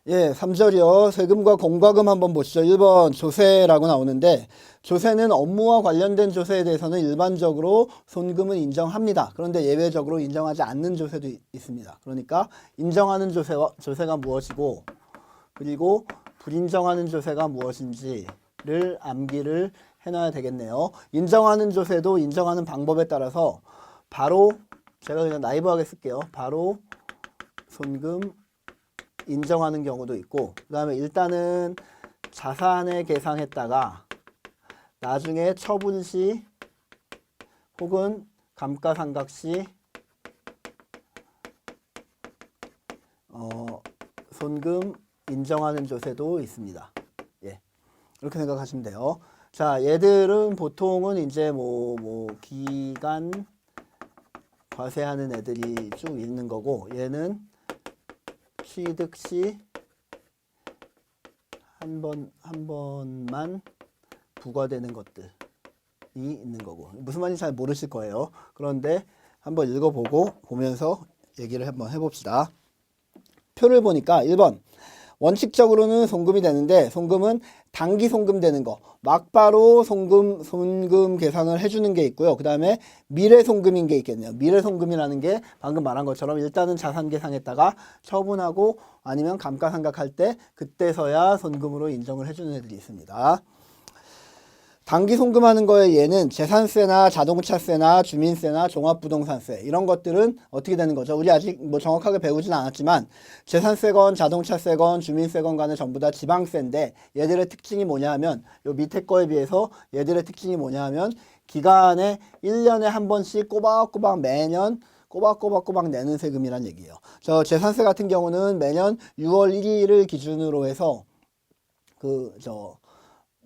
예, 3절이요. 세금과 공과금 한번 보시죠. 1번 조세라고 나오는데 조세는 업무와 관련된 조세에 대해서는 일반적으로 손금은 인정합니다. 그런데 예외적으로 인정하지 않는 조세도 있습니다. 그러니까 인정하는 조세가 무엇이고 그리고 불인정하는 조세가 무엇인지를 암기를 해놔야 되겠네요. 인정하는 조세도 인정하는 방법에 따라서 바로 제가 그냥 나이브하게 쓸게요. 바로 손금 인정하는 경우도 있고 그 다음에 일단은 자산에 계상했다가 나중에 처분 시 혹은 감가상각 시 손금 인정하는 조세도 있습니다. 예, 이렇게 생각하시면 돼요. 자, 얘들은 보통은 이제 기간 과세하는 애들이 쭉 있는 거고 얘는 취득 시 한 번만 부과되는 것들이 있는 거고 무슨 말인지 잘 모르실 거예요. 그런데 한번 보면서 얘기를 한번 해봅시다. 표를 보니까 1번 원칙적으로는 송금이 되는데 송금은 단기 송금 되는 거 막바로 손금 계산을 해주는 게 있고요. 그 다음에 미래 송금인 게 있겠네요. 미래 송금이라는 게 방금 말한 것처럼 일단은 자산 계상했다가 처분하고 아니면 감가상각할 때 그때서야 손금으로 인정을 해주는 애들이 있습니다. 단기 송금하는 거에 얘는 재산세나 자동차세나 주민세나 종합부동산세 이런 것들은 어떻게 되는 거죠? 우리 아직 정확하게 배우진 않았지만 재산세건 자동차세건 주민세건 간에 전부 다 지방세인데 얘들의 특징이 뭐냐 하면 요 밑에 거에 비해서 얘들의 특징이 뭐냐 하면 기간에 1년에 한 번씩 꼬박꼬박 매년 꼬박꼬박 내는 세금이란 얘기예요. 저 재산세 같은 경우는 매년 6월 1일을 기준으로 해서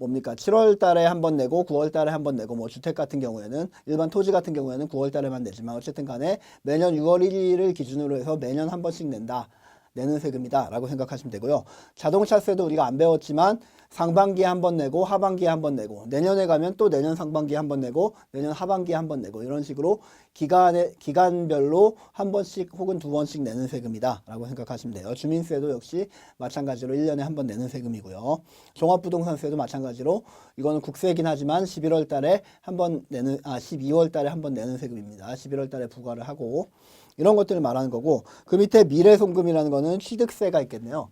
7월 달에 한 번 내고 9월 달에 한 번 내고 주택 같은 경우에는 일반 토지 같은 경우에는 9월 달에만 내지만 어쨌든 간에 매년 6월 1일을 기준으로 해서 매년 한 번씩 내는 세금이다 라고 생각하시면 되고요. 자동차세도 우리가 안 배웠지만 상반기에 한 번 내고 하반기에 한 번 내고 내년에 가면 또 내년 상반기에 한 번 내고 내년 하반기에 한 번 내고 이런 식으로 기간별로 한 번씩 혹은 두 번씩 내는 세금이다 라고 생각하시면 돼요. 주민세도 역시 마찬가지로 1년에 한 번 내는 세금이고요. 종합부동산세도 마찬가지로 이거는 국세이긴 하지만 11월 달에 한 번 12월 달에 한 번 내는 세금입니다. 11월 달에 부과를 하고 이런 것들을 말하는 거고 그 밑에 미래송금이라는 거는 취득세가 있겠네요.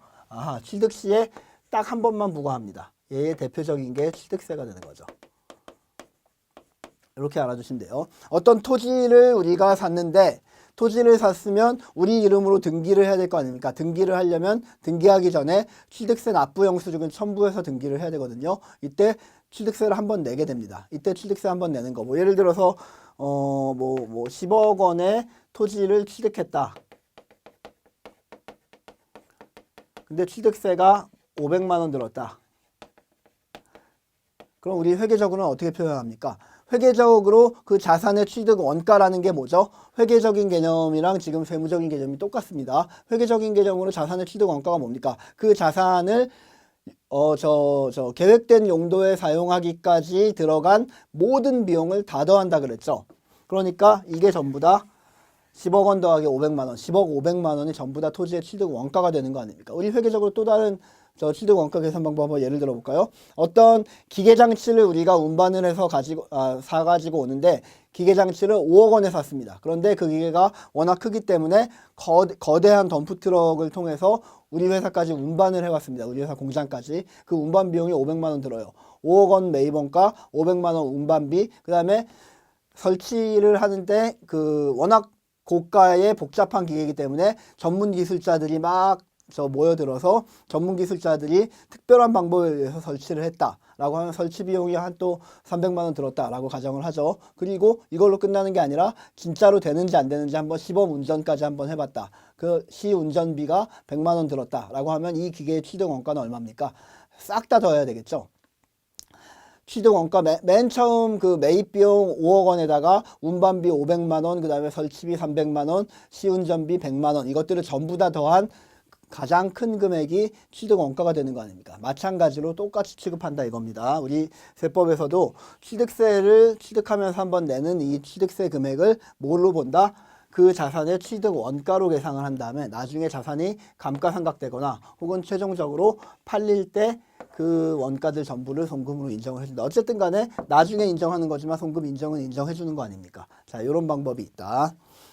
취득 시에 딱 한 번만 부과합니다. 얘의 대표적인 게 취득세가 되는 거죠. 이렇게 알아두시면 돼요. 어떤 토지를 우리가 샀는데 토지를 샀으면 우리 이름으로 등기를 해야 될 거 아닙니까? 등기를 하려면 등기하기 전에 취득세 납부 영수증을 첨부해서 등기를 해야 되거든요. 이때 취득세를 한 번 내게 됩니다. 이때 취득세 한 번 내는 거. 예를 들어서 10억 원의 토지를 취득했다. 근데 취득세가 500만 원 들었다. 그럼 우리 회계적으로는 어떻게 표현합니까? 회계적으로 그 자산의 취득 원가라는 게 뭐죠? 회계적인 개념이랑 지금 세무적인 개념이 똑같습니다. 회계적인 개념으로 자산의 취득 원가가 뭡니까? 그 자산을 계획된 용도에 사용하기까지 들어간 모든 비용을 다 더한다 그랬죠. 그러니까 이게 전부 다 10억 원 더하기 500만 원, 10억 500만 원이 전부 다 토지의 취득 원가가 되는 거 아닙니까? 우리 회계적으로 또 다른 취득 원가 계산 방법 한번 예를 들어 볼까요? 어떤 기계 장치를 우리가 운반을 해서 사가지고 오는데 기계 장치를 5억 원에 샀습니다. 그런데 그 기계가 워낙 크기 때문에 거대한 덤프 트럭을 통해서 우리 회사까지 운반을 해왔습니다. 우리 회사 공장까지. 그 운반 비용이 500만 원 들어요. 5억 원 매입원가, 500만 원 운반비, 그 다음에 설치를 하는데 워낙 고가의 복잡한 기계이기 때문에 전문 기술자들이 막 모여들어서 전문 기술자들이 특별한 방법에 의해서 설치를 했다라고 하면 설치 비용이 한 또 300만 원 들었다라고 가정을 하죠. 그리고 이걸로 끝나는 게 아니라 진짜로 되는지 안 되는지 한번 시범 운전까지 한번 해봤다. 그 시 운전비가 100만 원 들었다라고 하면 이 기계의 취득 원가는 얼마입니까? 싹 다 더해야 되겠죠. 취득 원가 맨 처음 그 매입 비용 5억 원에다가 운반비 500만 원, 그 다음에 설치비 300만 원, 시운전비 100만 원 이것들을 전부 다 더한 가장 큰 금액이 취득 원가가 되는 거 아닙니까? 마찬가지로 똑같이 취급한다 이겁니다. 우리 세법에서도 취득세를 취득하면서 한번 내는 이 취득세 금액을 뭘로 본다? 그 자산의 취득 원가로 계상을 한 다음에 나중에 자산이 감가상각되거나 혹은 최종적으로 팔릴 때 그 원가들 전부를 송금으로 인정을 해준다. 어쨌든 간에 나중에 인정하는 거지만 송금 인정은 인정해 주는 거 아닙니까? 자, 이런 방법이 있다.